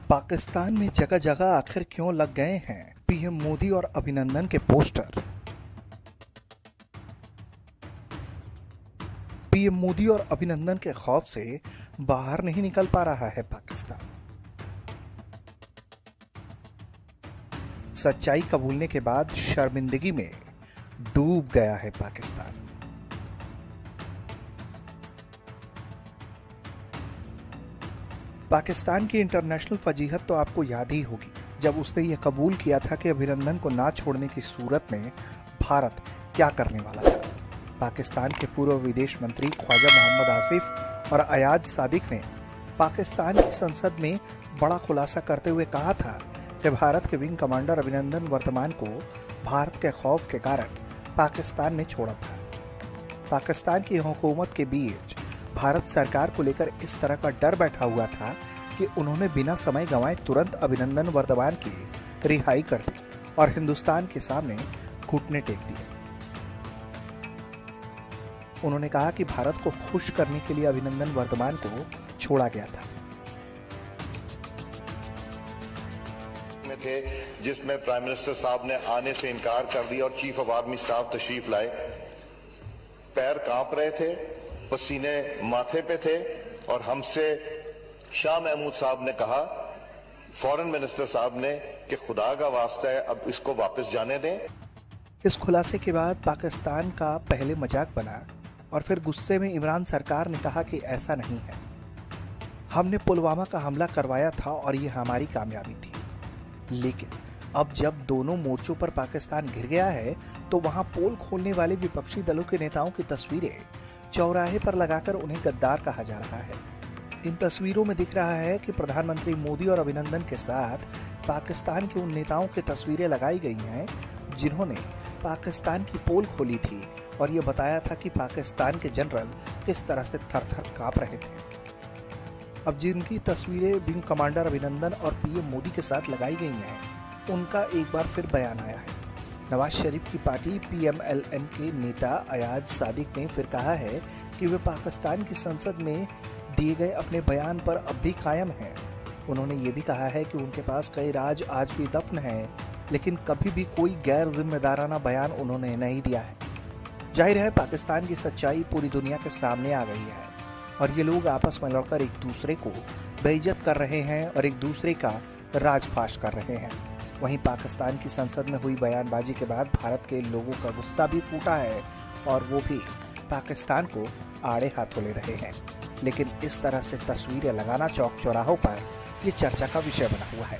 पाकिस्तान में जगह जगह आखिर क्यों लग गए हैं पीएम मोदी और अभिनंदन के पोस्टर। पीएम मोदी और अभिनंदन के खौफ से बाहर नहीं निकल पा रहा है पाकिस्तान। सच्चाई कबूलने के बाद शर्मिंदगी में डूब गया है पाकिस्तान। पाकिस्तान की इंटरनेशनल फजीहत तो आपको याद ही होगी, जब उसने ये कबूल किया था कि अभिनंदन को ना छोड़ने की सूरत में भारत क्या करने वाला था। पाकिस्तान के पूर्व विदेश मंत्री ख्वाजा मोहम्मद आसिफ और अयाज सादिक ने पाकिस्तान की संसद में बड़ा खुलासा करते हुए कहा था कि भारत के विंग कमांडर अभिनंदन वर्तमान को भारत के खौफ के कारण पाकिस्तान ने छोड़ा था। पाकिस्तान की हुकूमत के बीच भारत सरकार को लेकर इस तरह का डर बैठा हुआ था कि उन्होंने बिना समय गंवाए तुरंत अभिनंदन वर्तमान की रिहाई कर दी और हिंदुस्तान के सामने घुटने टेक दिए। उन्होंने कहा कि भारत को खुश करने के लिए अभिनंदन वर्तमान को छोड़ा गया था। थे जिसमें प्राइम मिनिस्टर साहब ने आने से इनकार कर दिया और चीफ ऑफ आर्मी स्टाफ तशरीफ लाए। पैर कांप रहे थे, पसीने माथे पे थे और हमसे शाह महमूद साहब ने कहा, फॉरेन मिनिस्टर साहब ने, कि खुदा का वास्ता है अब इसको वापस जाने दें। इस खुलासे के बाद पाकिस्तान का पहले मजाक बना और फिर गुस्से में इमरान सरकार ने कहा कि ऐसा नहीं है, हमने पुलवामा का हमला करवाया था और ये हमारी कामयाबी थी। लेकिन अब जब दोनों मोर्चों पर पाकिस्तान घिर गया है तो वहां पोल खोलने वाले विपक्षी दलों के नेताओं की तस्वीरें चौराहे पर लगाकर उन्हें गद्दार कहा जा रहा है। इन तस्वीरों में दिख रहा है कि प्रधानमंत्री मोदी और अभिनंदन के साथ पाकिस्तान के उन नेताओं की तस्वीरें लगाई गई हैं जिन्होंने पाकिस्तान की पोल खोली थी और ये बताया था कि पाकिस्तान के जनरल किस तरह से थर-थर कांप रहे थे। अब जिनकी तस्वीरें विंग कमांडर अभिनंदन और पीएम मोदी के साथ लगाई गई हैं, उनका एक बार फिर बयान आया है। नवाज शरीफ की पार्टी पीएमएलएन के नेता अयाज सादिक ने फिर कहा है कि वे पाकिस्तान की संसद में दिए गए अपने बयान पर अब भी कायम हैं। उन्होंने ये भी कहा है कि उनके पास कई राज आज भी दफन हैं, लेकिन कभी भी कोई गैर जिम्मेदाराना बयान उन्होंने नहीं दिया है। जाहिर है पाकिस्तान की सच्चाई पूरी दुनिया के सामने आ गई है और ये लोग आपस में लड़कर एक दूसरे को बेइज्जत कर रहे हैं और एक दूसरे का राजफाश कर रहे हैं। वहीं पाकिस्तान की संसद में हुई बयानबाजी के बाद भारत के लोगों का गुस्सा भी फूटा है और वो भी पाकिस्तान को आड़े हाथों ले रहे हैं। लेकिन इस तरह से तस्वीरें लगाना चौक चौराहों पर ये चर्चा का विषय बना हुआ है।